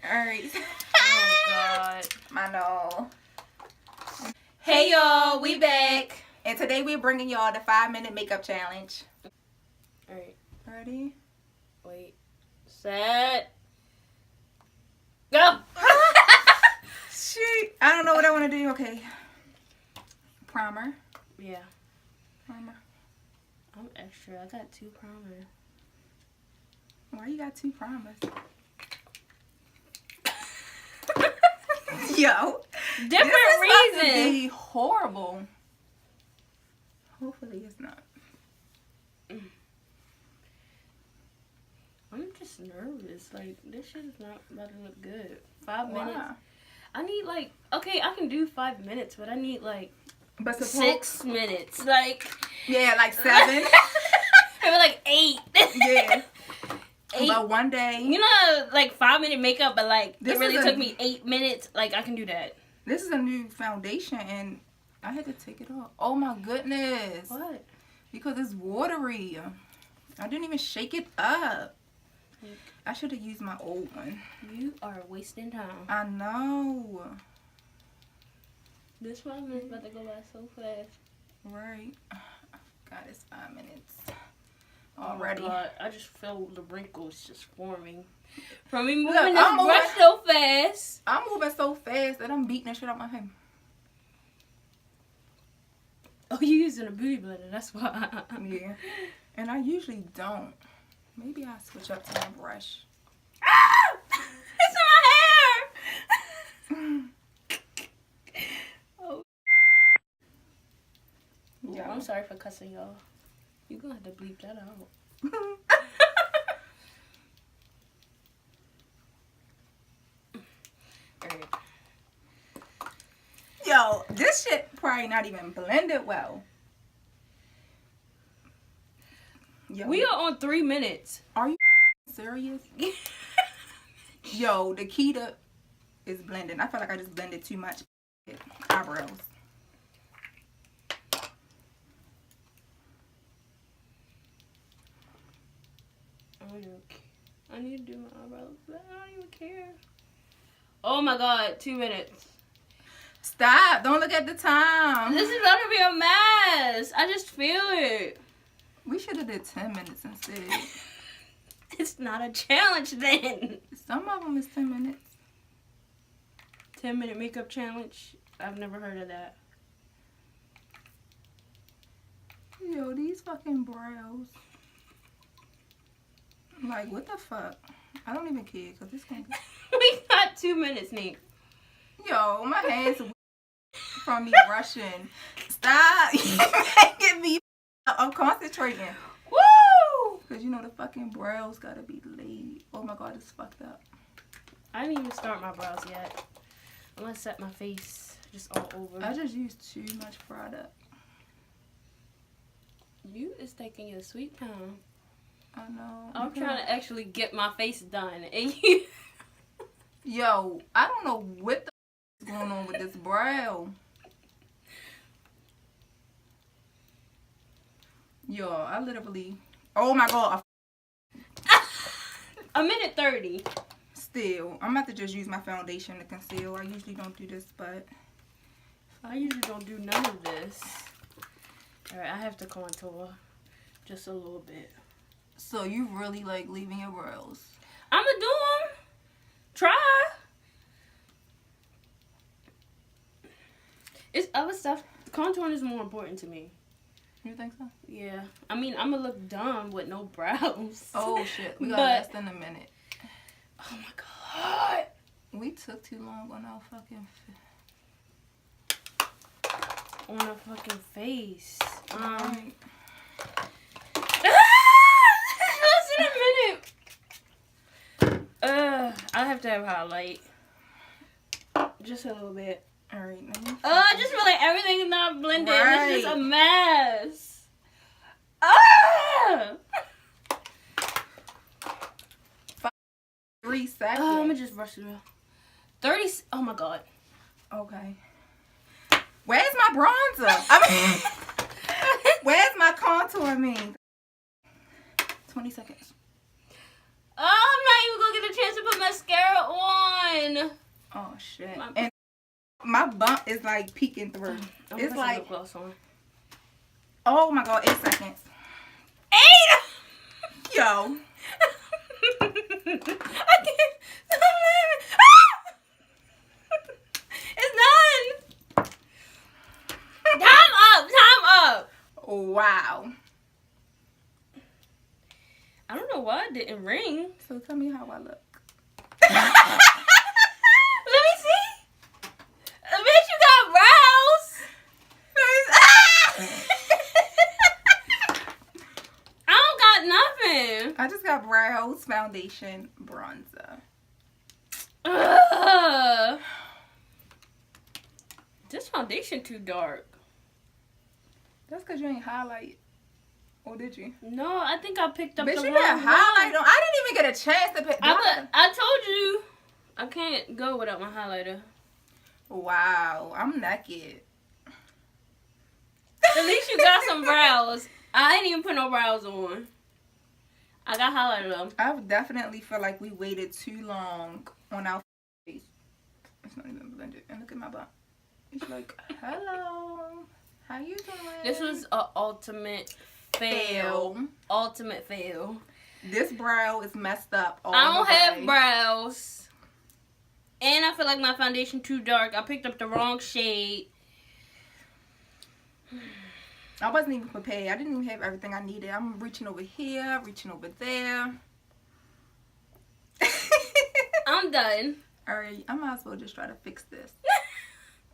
Alright. Oh, God. I know. Hey, y'all. We back. And today we're bringing y'all the 5-minute makeup challenge. Alright. Ready? Wait. Set. Go. Shit. I don't know what I want to do. Okay. Primer. Yeah. Primer. I'm extra. I got 2 primers. Why you got 2 primers? Yo. Different This reason. is be horrible. Hopefully it's not. I'm just nervous. Like, this shit is not about to look good. 5 Why? minutes. I need, like, okay, I can do 5 minutes, but I need, like, But 6 minutes. Like, yeah, like 7. maybe like 8. Yeah. 8. But one day. You know, like 5-minute makeup, but like This it really is a- took me 8 minutes. Like, I can do that. This is a new foundation and I had to take it off. Oh my goodness. What? Because it's watery. I didn't even shake it up. I should have used my old one. You are wasting time. I know. This 5 minutes about to go by so fast. Right. God, it's 5 minutes. Oh my Already. God, I just feel the wrinkles just forming. From me moving Look, this I'm brush moving- so fast. I'm moving so fast that I'm beating the shit out my head. Oh, you using a beauty blender, that's why. Yeah. And I usually don't. Maybe I'll switch up to my brush. Ah! It's in my hair! Oh. Yeah. I'm sorry for cussing y'all. You're gonna have to bleep that out. Alright. Yo, this shit probably not even blended well. Yo, We are on 3 minutes. are you serious? Yo, the key to is blending. I feel like I just blended too much eyebrows. I need to do my eyebrows, but I don't even care. Oh my God, 2 minutes. Stop. Don't look at the time. This is about to be a mess. I just feel it. We should have did 10 minutes instead. It's not a challenge then. Some of them is 10 minutes. 10-minute makeup challenge. I've never heard of that. Yo, these fucking brows. Like, what the fuck? I don't even care because it's going to We got 2 minutes, Niq. Yo, my hands from me rushing. Stop. You making me. I'm concentrating. Woo! Because you know the fucking brows gotta be laid. Oh my God, it's fucked up. I didn't even start my brows yet. I'm gonna set my face just all over. I just used too much product. You is taking your sweet time. I know. I'm trying to actually get my face done, and you. Yo, I don't know what the is going on with this brow. Yo, I literally. Oh my God. 1:30. Still, I'm about to just use my foundation to conceal. I usually don't do this, but I usually don't do none of this. Alright, I have to contour just a little bit. so you really like leaving your brows? I'ma do them. Try. It's other stuff. Contouring is more important to me. You think so? Yeah. I mean, I'm gonna look dumb with no brows. Oh shit, we got But- less than a minute. Oh my God. We took too long on our fucking. On a fucking face. Right. Less than a minute. I have to have highlight. Just a little bit. All right. I just feel like everything is not blended. Right. It's just a mess. Ah! 3 seconds. I'm gonna just brush it off. 30. Oh my God. Okay. Where's my bronzer? I mean, where's my contour? I mean, 20 seconds. Oh, I'm not even gonna get a chance to put mascara on. foundation. And my bump is like peeking through. It's like, lip gloss on. Oh my god, 8 seconds. 8! Yo. I can't stop laughing. It's done. Time up. Wow. I don't know why it didn't ring. So tell me how I look. Let me see. Bitch, you got brows. I don't got nothing. I just got brows, foundation, bronzer. This foundation too dark. That's because you ain't highlight. Or did you? No, I think I picked up Bitch, the you wrong got highlight on. I didn't even get a chance to pick. I told you. I can't go without my highlighter. Wow, I'm naked. At least you got some brows. I ain't even put no brows on. I got highlighter though. I definitely feel like we waited too long on our face. It's not even blended. And look at my butt. It's like, hello. How you doing? This was an ultimate fail. Ultimate fail. This brow is messed up all I don't the way. have brows. And I feel like my foundation too dark. I picked up the wrong shade. I wasn't even prepared. I didn't even have everything I needed. I'm reaching over here, reaching over there. I'm done. Alright, I might as well just try to fix this.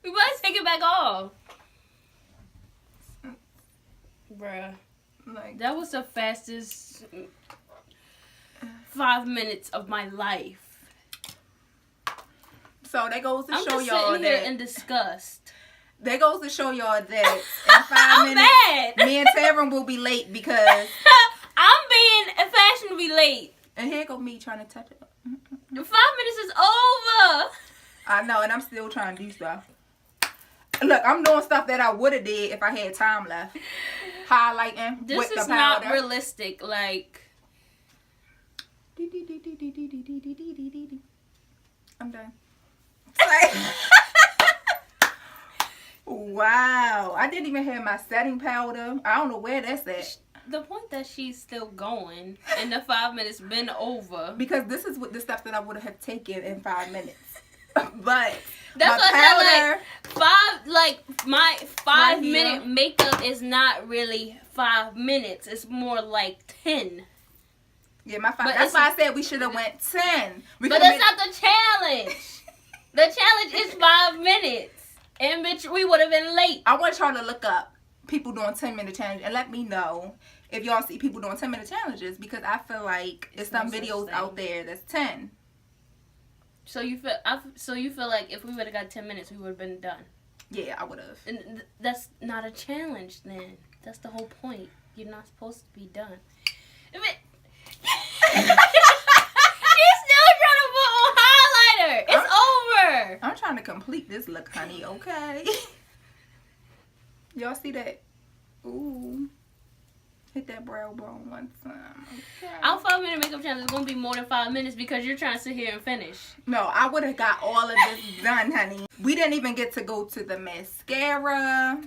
We better take it back off. Bruh. Like, That was the fastest 5 minutes of my life. so that goes to I'm show just y'all sitting here that. in disgust. That goes to show y'all that in 5 I'm minutes, mad. me and Taren will be late because. I'm being fashionably late. And here go me trying to touch it. 5 minutes is over. I know, and I'm still trying to do stuff. Look, I'm doing stuff that I would have did if I had time left. Highlighting This with is the powder. not realistic. Like, I'm done. Wow, I didn't even have my setting powder. I don't know where that's at. the point that she's still going and the 5 minutes been over. Because this is what the stuff that I would have taken in 5 minutes. But that's my what I said. My five Right here. minute makeup is not really 5 minutes. It's more like 10. Yeah, my 5. But That's why I said we should have went 10. But that's not the challenge. The challenge is 5 minutes. And bitch, we would have been late. I want y'all to look up people doing 10-minute challenge and let me know if y'all see people doing 10-minute challenges, because I feel like there's some No such videos thing. out there that's 10. So you feel like if we would have got 10 minutes, we would have been done. Yeah, I would have. And that's not a challenge then. That's the whole point. You're not supposed to be done. She's still trying to put on highlighter. It's over. I'm trying to complete this look, honey, okay? Y'all see that? Ooh. Hit that brow bone one time. Okay. Our 5 minute makeup challenge is going to be more than 5 minutes because you're trying to sit here and finish. No, I would have got all of this done, honey. We didn't even get to go to the mascara.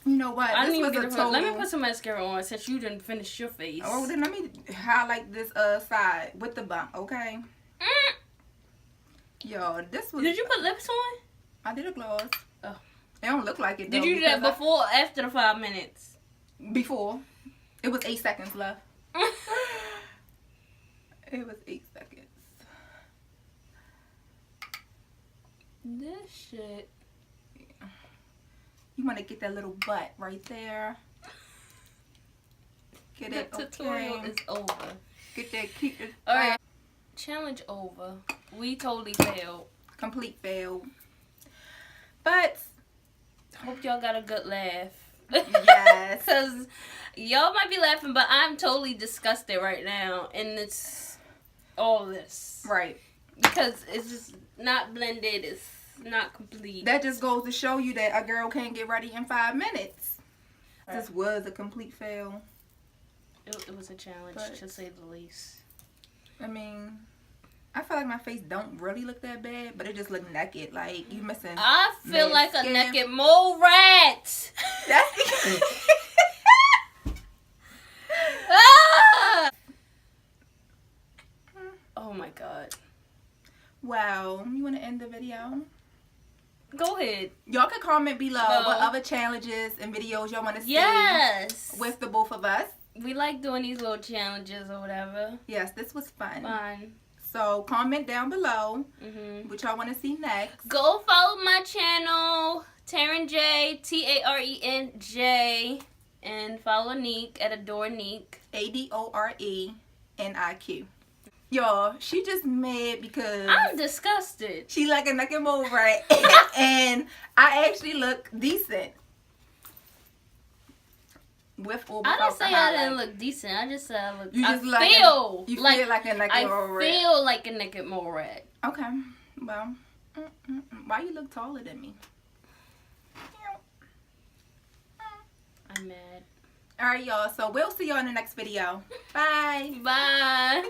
You know what? I didn't even was get a to total... Let me put some mascara on since you didn't finish your face. Oh, then let me highlight this side with the bump, okay? Yo, this was... Did you put lips on? I did a gloss. Oh. It don't look like it, Did though, you do that because before or after the 5 minutes? Before. It was 8 seconds left. It was 8 seconds. This shit. You want to get that little butt right there. Get The it, tutorial okay. is over. Get that cute. Alright. Challenge over. We totally failed. Complete fail. But Hope y'all got a good laugh. yes. Because y'all might be laughing, but I'm totally disgusted right now. And it's all this. Right. Because it's just not blended. It's not complete. That just goes to show you that a girl can't get ready in 5 minutes. Right. This was a complete fail. It was a challenge, But, to say the least. I mean, I feel like my face don't really look that bad, but it just look naked. Like you missing. I feel mad like a skin. naked mole rat. That's Ah! Oh my god. Wow. You want to end the video? Go ahead. Y'all can comment below No. what other challenges and videos y'all want to see Yes. with the both of us. We like doing these little challenges or whatever. Yes, this was fun. Fun. So comment down below Mhm. what y'all want to see next. Go follow my channel, Taren J, TarenJ, and follow Niq at Adore Niq. ADORENIQ. Y'all, she just mad because I'm disgusted. she like a naked mole rat, and I actually look decent with or I without didn't say the I highlight. didn't look decent. I just said I look. You just I like feel you like feel like a naked mole rat. I feel like a naked mole rat. Okay, well, why you look taller than me? I'm mad. All right, y'all. So we'll see y'all in the next video. Bye. Bye.